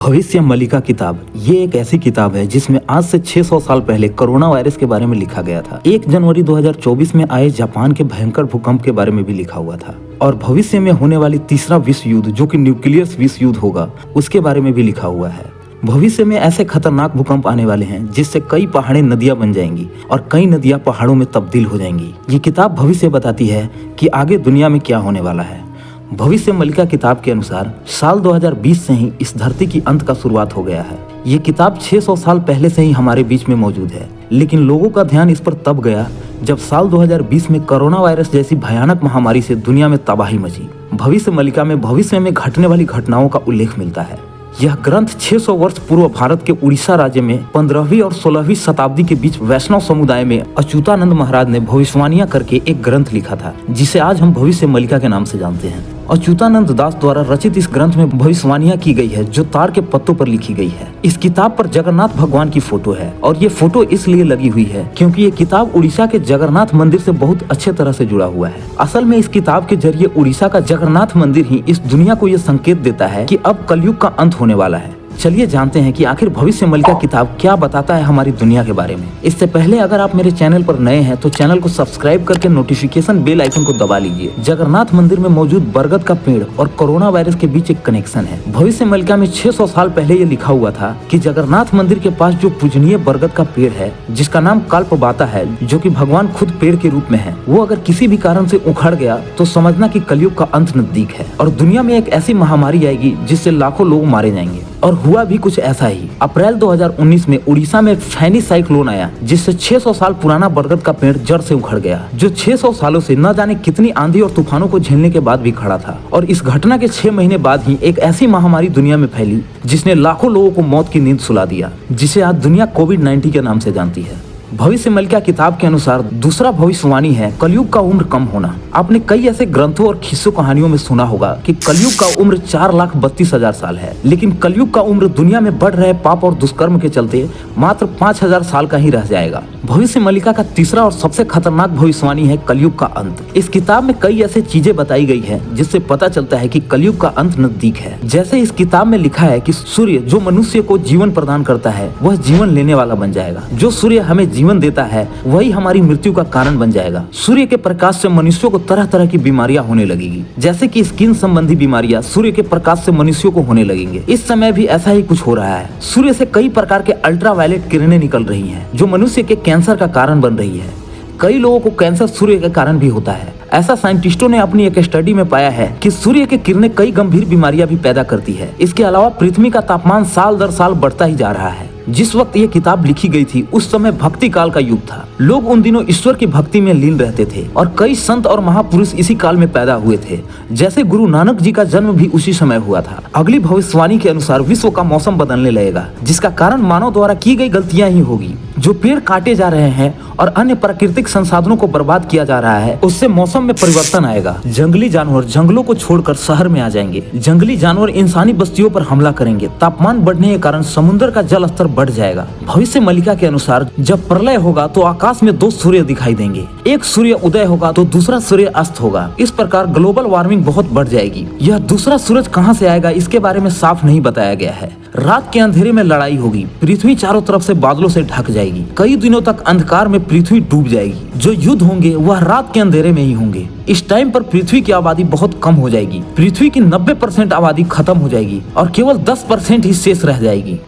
भविष्य मलिका किताब ये एक ऐसी किताब है जिसमें आज से 600 साल पहले कोरोना वायरस के बारे में लिखा गया था। 1 जनवरी 2024 में आए जापान के भयंकर भूकंप के बारे में भी लिखा हुआ था और भविष्य में होने वाली तीसरा विश्व युद्ध जो कि न्यूक्लियर विश्व युद्ध होगा उसके बारे में भी लिखा हुआ है। भविष्य में ऐसे खतरनाक भूकंप आने वाले हैं जिससे कई पहाड़ें नदियां बन जाएंगी और कई नदियां पहाड़ों में तब्दील हो जाएंगी। ये किताब भविष्य बताती है कि आगे दुनिया में क्या होने वाला है। भविष्य मलिका किताब के अनुसार साल 2020 से ही इस धरती की अंत का शुरुआत हो गया है। ये किताब 600 साल पहले से ही हमारे बीच में मौजूद है, लेकिन लोगों का ध्यान इस पर तब गया जब साल 2020 में कोरोना वायरस जैसी भयानक महामारी से दुनिया में तबाही मची। भविष्य मलिका में भविष्य में घटने वाली घटनाओं का उल्लेख मिलता है। यह ग्रंथ 600 वर्ष पूर्व भारत के उड़ीसा राज्य में 15वीं और 16वीं शताब्दी के बीच वैष्णव समुदाय में अच्युतानंद महाराज ने भविष्यवाणियां करके एक ग्रंथ लिखा था, जिसे आज हम भविष्य मलिका के नाम से जानते हैं। अच्युतानंद दास द्वारा रचित इस ग्रंथ में भविष्यवाणियां की गई है जो ताड़ के पत्तों पर लिखी गई है। इस किताब पर जगन्नाथ भगवान की फोटो है और ये फोटो इसलिए लगी हुई है क्योंकि ये किताब उड़ीसा के जगन्नाथ मंदिर से बहुत अच्छे तरह से जुड़ा हुआ है। असल में इस किताब के जरिए उड़ीसा का जगन्नाथ मंदिर ही इस दुनिया को ये संकेत देता है कि अब कलयुग का अंत होने वाला है। चलिए जानते हैं कि आखिर भविष्य मलिका किताब क्या बताता है हमारी दुनिया के बारे में। इससे पहले अगर आप मेरे चैनल पर नए हैं तो चैनल को सब्सक्राइब करके नोटिफिकेशन बेल आइकन को दबा लीजिए। जगन्नाथ मंदिर में मौजूद बरगद का पेड़ और कोरोना वायरस के बीच एक कनेक्शन है। भविष्य मलिका में 600 साल पहले ये लिखा हुआ था कि जगन्नाथ मंदिर के पास जो पूजनीय बरगद का पेड़ है, जिसका नाम कल्पबाता है, जो कि भगवान खुद पेड़ के रूप में है, वो अगर किसी भी कारण से उखड़ गया तो समझना कि कलयुग का अंत नजदीक है और दुनिया में एक ऐसी महामारी आएगी जिससे लाखों लोग मारे जाएंगे। और हुआ भी कुछ ऐसा ही। अप्रैल 2019 में उड़ीसा में फैनी साइक्लोन आया जिससे 600 साल पुराना बरगद का पेड़ जड़ से उखड़ गया, जो 600 सालों से न जाने कितनी आंधी और तूफानों को झेलने के बाद भी खड़ा था। और इस घटना के 6 महीने बाद ही एक ऐसी महामारी दुनिया में फैली जिसने लाखों लोगों को मौत की नींद सुला दिया, जिसे आज दुनिया कोविड-19 के नाम से जानती है। भविष्य मलिका किताब के अनुसार दूसरा भविष्यवाणी है कलयुग का उम्र कम होना। आपने कई ऐसे ग्रंथों और किस्सों कहानियों में सुना होगा कि कलयुग का उम्र 4,32,000 साल है, लेकिन कलयुग का उम्र दुनिया में बढ़ रहे पाप और दुष्कर्म के चलते मात्र 5,000 साल का ही रह जाएगा। भविष्य मलिका का तीसरा और सबसे खतरनाक भविष्यवाणी है कलयुग का अंत। इस किताब में कई ऐसी चीजें बताई गई है जिससे पता चलता है कि कलयुग का अंत नजदीक है। जैसे इस किताब में लिखा है कि सूर्य जो मनुष्य को जीवन प्रदान करता है वह जीवन लेने वाला बन जाएगा। जो सूर्य हमें जीवन देता है वही हमारी मृत्यु का कारण बन जाएगा। सूर्य के प्रकाश से मनुष्यों को तरह तरह की बीमारियां होने लगेगी, जैसे कि स्किन संबंधी बीमारियां सूर्य के प्रकाश से मनुष्यों को होने लगेंगे। इस समय भी ऐसा ही कुछ हो रहा है। सूर्य से कई प्रकार के अल्ट्रावायलेट किरणें निकल रही हैं जो मनुष्य के कैंसर का कारण बन रही है। कई लोगों को कैंसर सूर्य के कारण भी होता है। ऐसा साइंटिस्टों ने अपनी एक स्टडी में पाया है कि सूर्य की किरणें कई गंभीर बीमारियां भी पैदा करती है। इसके अलावा पृथ्वी का तापमान साल दर साल बढ़ता ही जा रहा है। जिस वक्त ये किताब लिखी गई थी उस समय भक्ति काल का युग था। लोग उन दिनों ईश्वर की भक्ति में लीन रहते थे और कई संत और महापुरुष इसी काल में पैदा हुए थे। जैसे गुरु नानक जी का जन्म भी उसी समय हुआ था। अगली भविष्यवाणी के अनुसार विश्व का मौसम बदलने लगेगा, जिसका कारण मानव द्वारा की गई गलतियां ही होगी। जो पेड़ काटे जा रहे हैं और अन्य प्राकृतिक संसाधनों को बर्बाद किया जा रहा है, उससे मौसम में परिवर्तन आएगा। जंगली जानवर जंगलों को छोड़कर शहर में आ जाएंगे। जंगली जानवर इंसानी बस्तियों पर हमला करेंगे। तापमान बढ़ने के कारण समुद्र का जल स्तर बढ़ जाएगा। भविष्य मलिका के अनुसार जब प्रलय होगा तो आकाश में 2 सूर्य दिखाई देंगे। एक सूर्य उदय होगा तो दूसरा सूर्य अस्त होगा। इस प्रकार ग्लोबल वार्मिंग बहुत बढ़ जाएगी। यह दूसरा सूरज कहां से आएगा इसके बारे में साफ नहीं बताया गया है। रात के अंधेरे में लड़ाई होगी। पृथ्वी चारों तरफ से बादलों से ढक जाएगी। कई दिनों तक अंधकार में पृथ्वी डूब जाएगी। जो युद्ध होंगे वह रात के अंधेरे में ही होंगे। इस टाइम पर पृथ्वी की आबादी बहुत कम हो जाएगी। पृथ्वी की 90% आबादी खत्म हो जाएगी और केवल 10% ही शेष रह जाएगी।